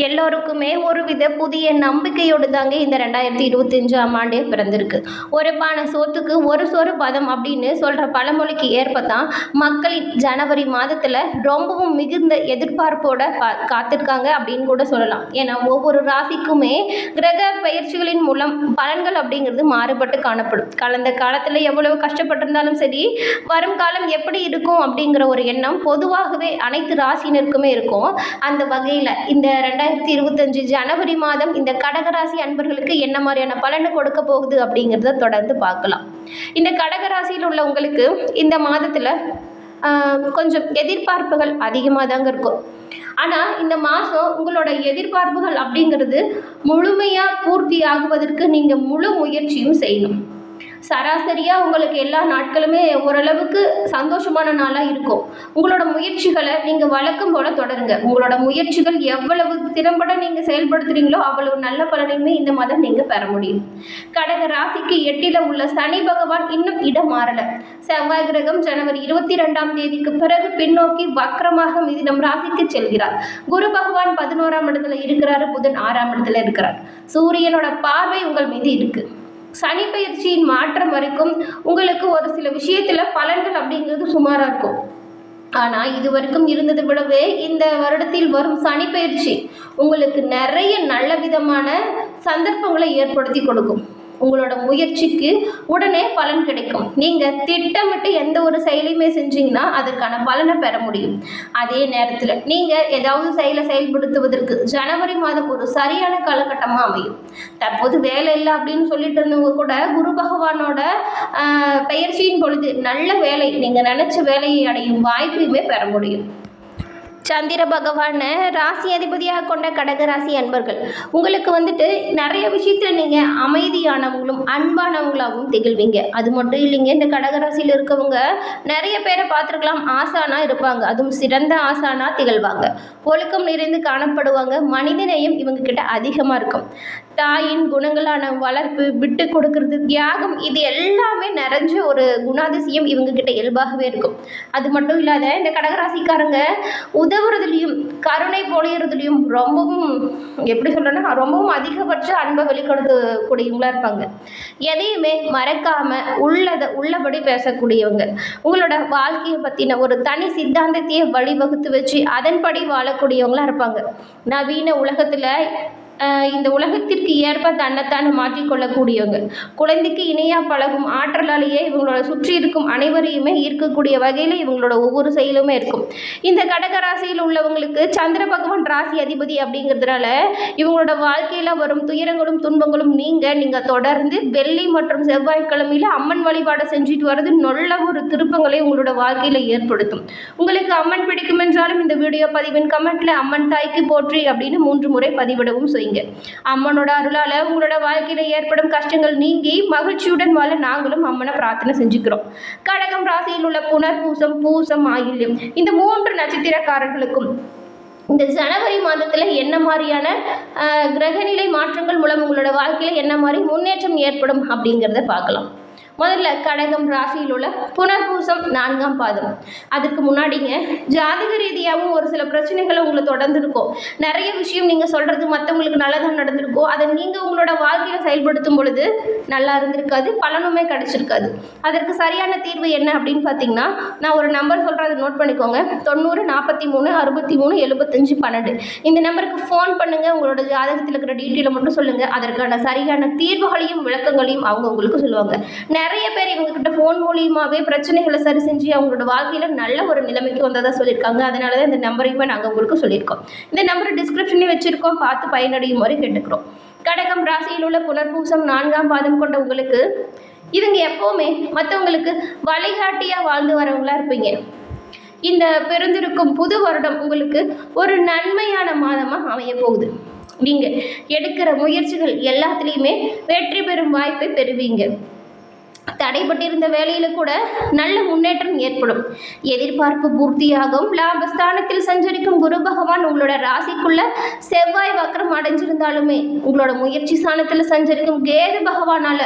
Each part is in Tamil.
எல்லோருக்குமே ஒருவித புதிய நம்பிக்கையோடு தாங்க இந்த 2025ஆம் ஆண்டே பிறந்திருக்கு. ஒரு பானை சோத்துக்கு ஒரு சோறு பதம் அப்படின்னு சொல்கிற பழமொழிக்கு ஏற்பத்தான் மக்களின் ஜனவரி மாதத்தில் ரொம்பவும் மிகுந்த எதிர்பார்ப்போட காத்திருக்காங்க அப்படின்னு கூட சொல்லலாம். ஏன்னா ஒவ்வொரு ராசிக்குமே கிரக பயிற்சிகளின் மூலம் பலன்கள் அப்படிங்கிறது மாறுபட்டு காணப்படும். கடந்த காலத்தில் எவ்வளவு கஷ்டப்பட்டிருந்தாலும் சரி, வரும் காலம் எப்படி இருக்கும் அப்படிங்கிற ஒரு எண்ணம் பொதுவாகவே அனைத்து ராசினருக்குமே இருக்கும். அந்த வகையில் இந்த 2025 ஜனவரி மாதம் இந்த கடகராசி அன்பர்களுக்கு என்ன மாதிரியான பலனை கொடுக்க போகுது அப்படிங்கிறத தொடர்ந்து பார்க்கலாம். இந்த கடகராசியில் உள்ள உங்களுக்கு இந்த மாதத்தில் கொஞ்சம் எதிர்பார்ப்புகள் அதிகமாக தாங்க இருக்கும். ஆனால் இந்த மாதம் உங்களோட எதிர்பார்ப்புகள் அப்படிங்கிறது முழுமையாக பூர்த்தி ஆகுவதற்கு நீங்கள் முழு முயற்சியும் செய்யணும். சராசரியாக உங்களுக்கு எல்லா நாட்களுமே ஓரளவுக்கு சந்தோஷமான நாளாக இருக்கும். உங்களோட முயற்சிகளை நீங்கள் வழக்கம் போல் தொடருங்க. உங்களோட முயற்சிகள் எவ்வளவு திறம்பட நீங்கள் செயல்படுத்துகிறீங்களோ அவ்வளவு நல்ல பலனையுமே இந்த மாதம் நீங்கள் பெற முடியும். கடக ராசிக்கு 8ல் உள்ள சனி பகவான் இன்னும் இடம் மாறலை. செவ்வாய் கிரகம் ஜனவரி 22ஆம் தேதிக்கு பிறகு பின்னோக்கி வக்ரமாக மிதுனம் ராசிக்கு செல்கிறார். குரு பகவான் 11ஆம் இடத்துல இருக்கிறாரு, புதன் 6ஆம் இடத்துல இருக்கிறார். சூரியனோட பார்வை உங்கள் மீது இருக்கு. சனி பயிற்சியின் மாற்றம் வரைக்கும் உங்களுக்கு ஒரு சில விஷயத்தில் பலன்கள் அப்படிங்கிறது சுமாராக இருக்கும். ஆனால் இது வரைக்கும் இருந்ததை விடவே இந்த வருடத்தில் வரும் சனி பயிற்சி உங்களுக்கு நிறைய நல்ல விதமான சந்தர்ப்பங்களை ஏற்படுத்தி கொடுக்கும். உங்களோட முயற்சிக்கு உடனே பலன் கிடைக்கும். நீங்கள் திட்டமிட்டு எந்த ஒரு செயலையுமே செஞ்சீங்கன்னா அதற்கான பலனை பெற முடியும். அதே நேரத்தில் நீங்கள் ஏதாவது செயல்படுத்துவதற்கு ஜனவரி மாதம் ஒரு சரியான காலகட்டமாக அமையும். தற்போது வேலை இல்லை அப்படின்னு சொல்லிட்டு இருந்தவங்க கூட குரு பகவானோட பயிற்சியின் பொழுது நல்ல வேலை, நீங்கள் நினச்ச வேலையை அடையும் வாய்ப்பையுமே பெற முடியும். சந்திர பகவானை ராசி அதிபதியாக கொண்ட கடகராசி அன்பர்கள் உங்களுக்கு நிறைய விஷயத்தில் நீங்கள் அமைதியானவங்களும் அன்பானவங்களாகவும் திகழ்வீங்க. அது மட்டும் இல்லைங்க, இந்த கடகராசியில் இருக்கவங்க நிறைய பேரை பார்த்துருக்கலாம், ஆசானாக இருப்பாங்க. அதுவும் சிறந்த ஆசானாக திகழ்வாங்க. ஒழுக்கம் நிறைந்து காணப்படுவாங்க. மனிதநேயம் இவங்க கிட்ட அதிகமாக இருக்கும். தாயின் குணங்களான வளர்ப்பு, விட்டு கொடுக்கறது, தியாகம், இது எல்லாமே நிறைஞ்ச ஒரு குணாதிசயம் இவங்க கிட்ட இயல்பாகவே இருக்கும். அது மட்டும் இல்லாத இந்த கடகராசிக்காரங்க உதவுறதுலையும் கருணை பொழியறதுலையும் ரொம்பவும் எப்படி சொல்கிறேன்னா ரொம்பவும் அதிகபட்ச அன்பை வெளிப்படுத்தக்கூடியவங்களா இருப்பாங்க. எதையுமே மறக்காமல் உள்ளபடி பேசக்கூடியவங்க. உங்களோட வாழ்க்கையை பற்றின ஒரு தனி சித்தாந்தத்தையே வழிவகுத்து வச்சு அதன்படி வாழக்கூடியவங்களா இருப்பாங்க. நவீன உலகத்தில் இந்த உலகத்திற்கு ஏற்ப தன்னைத்தானே மாற்றிக்கொள்ளக்கூடியவங்க. குழந்தைக்கு இணையாக பழகும் ஆற்றலாலேயே இவங்களோட சுற்றி இருக்கும் அனைவரையுமே ஈர்க்கக்கூடிய வகையில் இவங்களோட ஒவ்வொரு செயலுமே இருக்கும். இந்த கடகராசியில் உள்ளவங்களுக்கு சந்திர பகவான் ராசி அதிபதி அப்படிங்கிறதுனால இவங்களோட வாழ்க்கையில் வரும் துயரங்களும் துன்பங்களும் நீங்கள் தொடர்ந்து வெள்ளி மற்றும் செவ்வாய்க்கிழமையில் அம்மன் வழிபாடை செஞ்சுட்டு வர்றது நல்ல ஒரு திருப்பங்களை உங்களோட வாழ்க்கையில் ஏற்படுத்தும். உங்களுக்கு அம்மன் பிடிக்கும் என்றாலும் இந்த வீடியோ பதிவின் கமெண்ட்ல அம்மன் தாய்க்கு போற்றி அப்படின்னு 3 முறை பதிவிடவும் செய்யுங்க. அம்மனோட அருளால உங்களோட வாழ்க்கையில ஏற்படும் கஷ்டங்கள் நீங்கி மகிழ்ச்சியுடன் வாழ நாங்களும் அம்மனை பிரார்த்தனை செஞ்சுக்கிறோம். கடகம் ராசியில் உள்ள புனர்பூசம், பூசம், ஆயில்யம் இந்த 3 நட்சத்திரக்காரர்களுக்கும் இந்த ஜனவரி மாதத்தில் என்ன மாதிரியான கிரகநிலை மாற்றங்கள் மூலம் உங்களோட வாழ்க்கையில் என்ன மாதிரி முன்னேற்றம் ஏற்படும் அப்படிங்கிறத பார்க்கலாம். முதல்ல கடகம் ராசியில் உள்ள புனர்பூசம் 4ஆம் பாதம். அதுக்கு முன்னாடிங்க ஜாதக ரீதியாகவும் ஒரு சில பிரச்சனைகளை உங்களை தொடர்ந்து இருக்கும். நிறைய விஷயம் நீங்கள் சொல்கிறது மற்றவங்களுக்கு நல்லதாக நடந்திருக்கும். அதை நீங்கள் உங்களோட வாழ்க்கையில் செயல்படுத்தும் பொழுது நல்லா இருந்திருக்காது, பலனுமே கிடச்சிருக்காது. அதற்கு சரியான தீர்வு என்ன அப்படின்னு பார்த்தீங்கன்னா, நான் ஒரு நம்பர் சொல்கிறேன், அதை நோட் பண்ணிக்கோங்க. 90 43 63 75 12 இந்த நம்பருக்கு ஃபோன் பண்ணுங்கள். உங்களோட ஜாதகத்தில் இருக்கிற டீட்டெயிலை மட்டும் சொல்லுங்கள். அதற்கான சரியான தீர்வுகளையும் விளக்கங்களையும் அவங்க உங்களுக்கு சொல்லுவாங்க. நிறைய பேர் இவங்ககிட்ட ஃபோன் மூலியமாகவே பிரச்சனைகளை சரி செஞ்சு அவங்களோட வாழ்க்கையில் நல்ல ஒரு நிலைமைக்கு வந்ததாக சொல்லியிருக்காங்க. அதனால தான் இந்த நம்பரையுமே நாங்கள் உங்களுக்கு சொல்லியிருக்கோம். இந்த நம்பரை டிஸ்கிரிப்ஷன்லேயும் வச்சுருக்கோம், பார்த்து பயனடையும் மாதிரி கேட்டுக்கிறோம். கடகம் ராசியில் உள்ள புனர்பூசம் 4ஆம் பாதம் கொண்ட உங்களுக்கு இவங்க எப்போவுமே மற்றவங்களுக்கு வழிகாட்டியாக வாழ்ந்து வரவங்களா இருப்பீங்க. இந்த பிறந்திருக்கும் புது வருடம் உங்களுக்கு ஒரு நன்மையான மாதமாக அமைய போகுது. நீங்கள் எடுக்கிற முயற்சிகள் எல்லாத்துலேயுமே வெற்றி பெறும் வாய்ப்பை பெறுவீங்க. தடைப்பட்டிருந்த வேலையில் கூட நல்ல முன்னேற்றம் ஏற்படும். எதிர்பார்ப்பு பூர்த்தியாகும். லாபஸ்தானத்தில் சஞ்சரிக்கும் குரு பகவான் உங்களோட ராசிக்குள்ள செவ்வாய் வக்ரம் அடைஞ்சிருந்தாலுமே உங்களோட முயற்சி ஸ்தானத்தில் சஞ்சரிக்கும் கேது பகவானால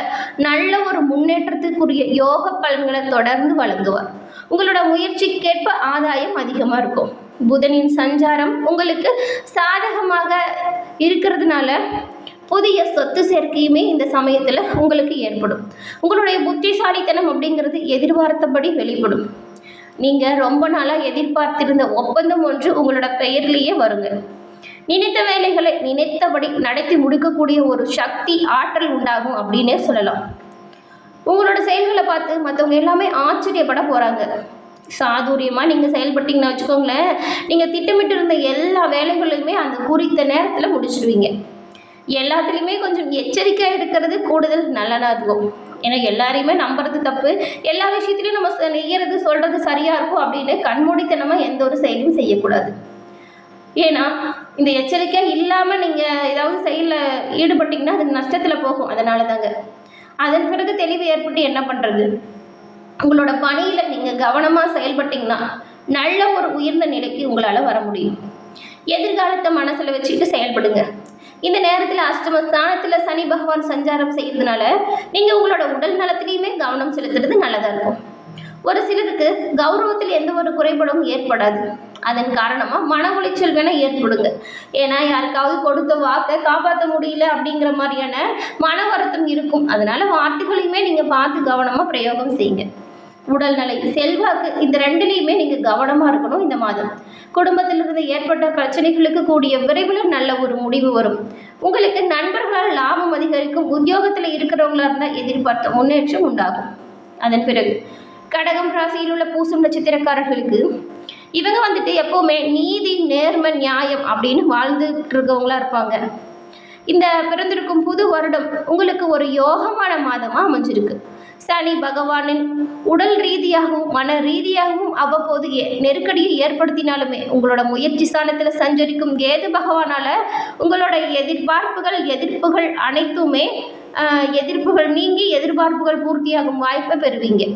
நல்ல ஒரு முன்னேற்றத்துக்குரிய யோக பலன்களை தொடர்ந்து வழங்குவார். உங்களோட முயற்சிக்கேற்ப ஆதாயம் அதிகமாக இருக்கும். புதனின் சஞ்சாரம் உங்களுக்கு சாதகமாக இருக்கிறதுனால புதிய சொத்து சேர்க்கையுமே இந்த சமயத்தில் உங்களுக்கு ஏற்படும். உங்களுடைய புத்திசாலித்தனம் அப்படிங்கிறது எதிர்பார்த்தபடி வெளிப்படும். நீங்கள் ரொம்ப நாளாக எதிர்பார்த்திருந்த ஒப்பந்தம் ஒன்று உங்களோட பெயர்லேயே வருங்க. நினைத்த வேலைகளை நினைத்தபடி நடத்தி முடிக்கக்கூடிய ஒரு சக்தி ஆற்றல் உண்டாகும் அப்படின்னே சொல்லலாம். உங்களோட செயல்களை பார்த்து மற்றவங்க எல்லாமே ஆச்சரியப்பட போகிறாங்க. சாதுரியமாக நீங்கள் செயல்பட்டீங்கன்னு வச்சுக்கோங்களேன், நீங்கள் திட்டமிட்டு இருந்த எல்லா வேலைகளையுமே அந்த குறித்த நேரத்தில் முடிச்சிடுவீங்க. எல்லாத்துலேயுமே கொஞ்சம் எச்சரிக்கையாக இருக்கிறது கூடுதல் நல்லதாக இருக்கும். ஏன்னா எல்லாரையுமே நம்புறது தப்பு. எல்லா விஷயத்துலையும் நம்ம நெய்யறது சொல்கிறது சரியாக இருக்கும் அப்படின்னு கண்மூடித்தனமாக எந்த ஒரு செயலும் செய்யக்கூடாது. ஏன்னா இந்த எச்சரிக்கையாக இல்லாமல் நீங்கள் ஏதாவது செயலில் ஈடுபட்டிங்கன்னா அது நஷ்டத்தில் போகும். அதனால தாங்க. அதன் பிறகு தெளிவு ஏற்பட்டு என்ன பண்ணுறது, உங்களோட பணியில் நீங்கள் கவனமாக செயல்பட்டிங்கன்னா நல்ல ஒரு உயர்ந்த நிலைக்கு உங்களால் வர முடியும். எதிர்காலத்தை மனசில் வச்சுட்டு செயல்படுங்க. இந்த நேரத்தில் அஷ்டமஸ்தானத்தில் சனி பகவான் சஞ்சாரம் செய்கிறதுனால நீங்கள் உங்களோட உடல் நலத்திலையுமே கவனம் செலுத்துறது நல்லதாக இருக்கும். ஒரு சிலருக்கு கௌரவத்தில் எந்த ஒரு குறைபாடும் ஏற்படாது. அதன் காரணமாக மன உளைச்சல் வேணால் ஏற்படுங்க. ஏன்னா யாருக்காவது கொடுத்த வாக்கை காப்பாற்ற முடியல அப்படிங்கிற மாதிரியான மன வருத்தம் இருக்கும். அதனால் வார்த்தைகளையுமே நீங்கள் பார்த்து கவனமாக பிரயோகம் செய்யுங்க. உடல்நிலை, செல்வாக்கு, இந்த ரெண்டுலேயுமே நீங்கள் கவனமாக இருக்கணும். இந்த மாதம் குடும்பத்திலிருந்து ஏற்பட்ட பிரச்சனைகளுக்கு கூடிய விரைவில் நல்ல ஒரு முடிவு வரும். உங்களுக்கு நண்பர்களால் லாபம் அதிகரிக்கும். உத்தியோகத்தில் இருக்கிறவங்களா இருந்தால் எதிர்பார்த்த முன்னேற்றம் உண்டாகும். அதன் பிறகு கடகம் ராசியில் உள்ள பூசம் நட்சத்திரக்காரர்களுக்கு இவங்க எப்போவுமே நீதி, நேர்மை, நியாயம் அப்படின்னு வாழ்ந்துட்டு இருக்கவங்களா இருப்பாங்க. இந்த பிறந்திருக்கும் புது வருடம் உங்களுக்கு ஒரு யோகமான மாதமாக அமைஞ்சிருக்கு. சனி பகவானின் உடல் ரீதியாகவும் மன ரீதியாகவும் அவ்வப்போது நெருக்கடியை ஏற்படுத்தினாலுமே உங்களோட முயற்சி ஸ்தானத்தில் சஞ்சரிக்கும் கேது பகவானால் உங்களோட எதிர்ப்புகள் அனைத்துமே எதிர்ப்புகள் நீங்கி எதிர்பார்ப்புகள் பூர்த்தியாகும் வாய்ப்பை பெறுவீங்க.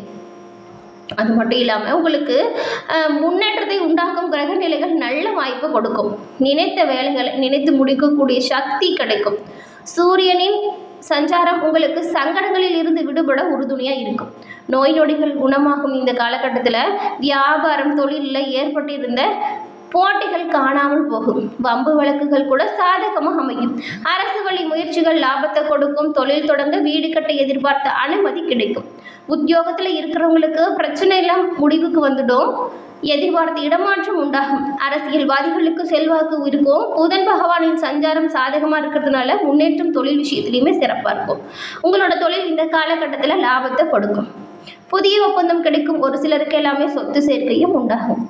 அது மட்டும் இல்லாமல் உங்களுக்கு முன்னேற்றத்தை உண்டாக்கும் கிரக நிலைகள் நல்ல வாய்ப்பு கொடுக்கும். நினைத்த வேலைகளை நினைத்து முடிக்கக்கூடிய சக்தி கிடைக்கும். சூரியனின் சஞ்சாரம் உங்களுக்கு சங்கடங்களில் இருந்து விடுபட உறுதுணையாக இருக்கும். நோய் நொடிகள் குணமாகும். இந்த காலகட்டத்தில் வியாபாரம், தொழிலில் ஏற்பட்டிருந்த போட்டிகள் காணாமல் போகும். வம்பு வழக்குகள் கூட சாதகமாக அமையும். அரசு வழி முயற்சிகள் லாபத்தை கொடுக்கும். தொழில் தொடங்க, வீடு கட்ட எதிர்பார்த்த அனுமதி கிடைக்கும். உத்தியோகத்தில் இருக்கிறவங்களுக்கு பிரச்சனை எல்லாம் முடிவுக்கு வந்துடும். எதிர்பார்த்த இடமாற்றம் உண்டாகும். அரசியல்வாதிகளுக்கு செல்வாக்கு இருக்கும். புதன் பகவானின் சஞ்சாரம் சாதகமாக இருக்கிறதுனால முன்னேற்றம் தொழில் விஷயத்துலையுமே சிறப்பாக இருக்கும். உங்களோட தொழில் இந்த காலகட்டத்தில் லாபத்தை கொடுக்கும். புதிய ஒப்பந்தம் கிடைக்கும். ஒரு சிலருக்கு எல்லாமே சொத்து சேர்க்கையும் உண்டாகும்.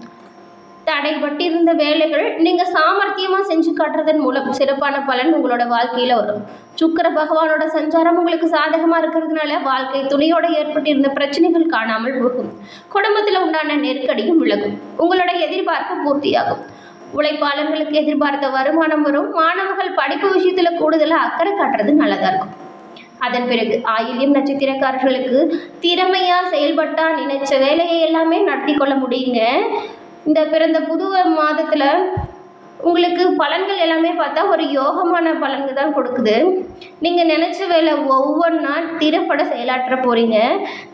தடைபட்டிருந்த வேலைகள் நீங்கள் சாமர்த்தியமாக செஞ்சு காட்டுறதன் மூலம் சிறப்பான பலன் உங்களோட வாழ்க்கையில் வரும். சுக்கிர பகவானோட சஞ்சாரம் உங்களுக்கு சாதகமாக இருக்கிறதுனால வாழ்க்கை துணையோட ஏற்பட்டிருந்த பிரச்சனைகள் காணாமல் போகும். குடும்பத்தில் உண்டான நெருக்கடியும் விலகும். உங்களோட எதிர்பார்ப்பு பூர்த்தியாகும். உழைப்பாளர்களுக்கு எதிர்பார்த்த வருமானம் வரும். மாணவர்கள் படிப்பு விஷயத்தில் கூடுதலாக அக்கறை காட்டுறது நல்லதாக இருக்கும். அதன் பிறகு ஆயில்யம் நட்சத்திரக்காரர்களுக்கு திறமையாக செயல்பட்டால் நினைச்ச வேலையை எல்லாமே நடத்தி கொள்ள முடியுங்க. இந்த பிறந்த புது மாதத்தில் உங்களுக்கு பலன்கள் எல்லாமே பார்த்தா ஒரு யோகமான பலன்கள் தான் கொடுக்குது. நீங்கள் நினச்ச வேலை ஒவ்வொன்றா திறப்பட செயலாற்ற போகிறீங்க.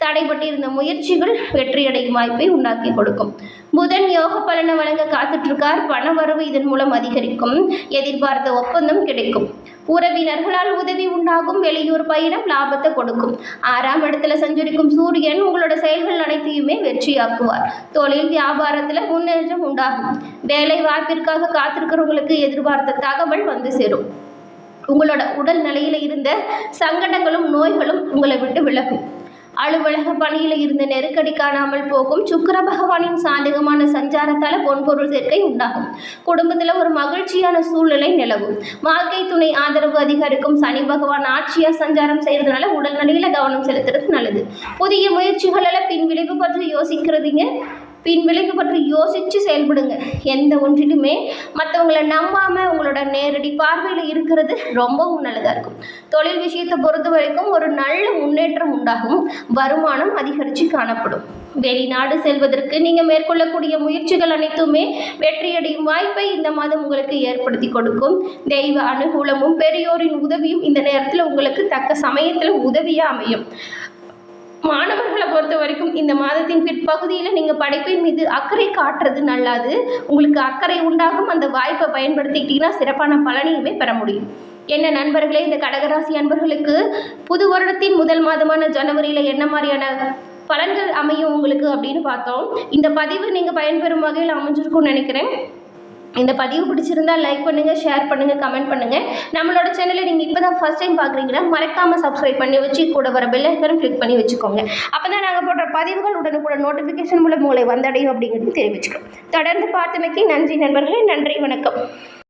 தடைபட்டு இருந்த முயற்சிகள் வெற்றியடையும் வாய்ப்பை உண்டாக்கி கொடுக்கும். புதன் யோக பலனை வழங்க காத்துட்ருக்கார். பண வரவு இதன் மூலம் அதிகரிக்கும். எதிர்பார்த்த ஒப்பந்தம் கிடைக்கும். உறவினர்களால் உதவி உண்டாகும். வெளியூர் பயணம் லாபத்தை கொடுக்கும். 6ஆம் இடத்துல சஞ்சரிக்கும் சூரியன் உங்களோட செயல்கள் அனைத்தையுமே வெற்றியாக்குவார். தொழில் வியாபாரத்தில் முன்னேற்றம் உண்டாகும். வேலை வாய்ப்பிற்காக காத்திருக்கிறவங்களுக்கு எதிர்பார்த்த தகவல் வந்து சேரும். உங்களோட உடல் நிலையில் இருந்த சங்கடங்களும் நோய்களும் உங்களை விட்டு விலகும். அலுவலக பணியில் இருந்த நெருக்கடி காணாமல் போகும். சுக்கிர பகவானின் சாதகமான சஞ்சாரத்தால் பொன்பொருள் சேர்க்கை உண்டாகும். குடும்பத்தில் ஒரு மகிழ்ச்சியான சூழ்நிலை நிலவும். வாழ்க்கை துணை ஆதரவு அதிகரிக்கும். சனி பகவான் ஆட்சியாக சஞ்சாரம் செய்கிறதுனால உடல்நிலையில் கவனம் செலுத்துறது நல்லது. புதிய முயற்சிகளில் பின்விளைவு பற்றி யோசித்து செயல்படுங்க. எந்த ஒன்றிலுமே மற்றவங்களை நம்பாமல் உங்களோட நேரடி பார்வையில் இருக்கிறது ரொம்பவும் நல்லதாக இருக்கும். தொழில் விஷயத்தை பொறுத்த வரைக்கும் ஒரு நல்ல முன்னேற்றம் உண்டாகும். வருமானம் அதிகரித்து காணப்படும். வெளிநாடு செல்வதற்கு நீங்கள் மேற்கொள்ளக்கூடிய முயற்சிகள் அனைத்துமே வெற்றியடையும் வாய்ப்பை இந்த மாதம் உங்களுக்கு ஏற்படுத்தி கொடுக்கும். தெய்வ அனுகூலமும் பெரியோரின் உதவியும் இந்த நேரத்தில் உங்களுக்கு தக்க சமயத்தில் உதவியாக அமையும். மாணவர்களை பொறுத்த வரைக்கும் இந்த மாதத்தின் பிற்பகுதியில் நீங்கள் படிப்பின் மீது அக்கறை காட்டுறது நல்லது. உங்களுக்கு அக்கறை உண்டாகும் அந்த வாய்ப்பை பயன்படுத்திக்கிட்டீங்கன்னா சிறப்பான பலனையுமே பெற முடியும். என்ன நண்பர்களே, இந்த கடகராசி அன்பர்களுக்கு புது வருடத்தின் முதல் மாதமான ஜனவரியில் என்ன மாதிரியான பலன்கள் அமையும் உங்களுக்கு அப்படின்னு பார்த்தோம். இந்த பதிவு நீங்கள் பயன்பெறும் வகையில் அமைஞ்சிருக்கும்னு நினைக்கிறேன். இந்த பதிவு பிடிச்சிருந்தால் லைக் பண்ணுங்கள், ஷேர் பண்ணுங்கள், கமெண்ட் பண்ணுங்கள். நம்மளோட சேனலை நீங்கள் இப்போ தான் ஃபஸ்ட் டைம் பார்க்குறீங்கன்னா மறக்காமல் சப்ஸ்கிரைப் பண்ணி வச்சு கூட வர பெல் ஐக்கானும் கிளிக் பண்ணி வச்சுக்கோங்க. அப்போ தான் நாங்கள் போடுற பதிவுகள் உடனுக்குடன் நோட்டிஃபிகேஷன் மூலம் உங்களை வந்தடையும் அப்படிங்கிறது தெரிவிச்சுக்கிறோம். தொடர்ந்து பார்த்தமைக்கு நன்றி நண்பர்களே. நன்றி, வணக்கம்.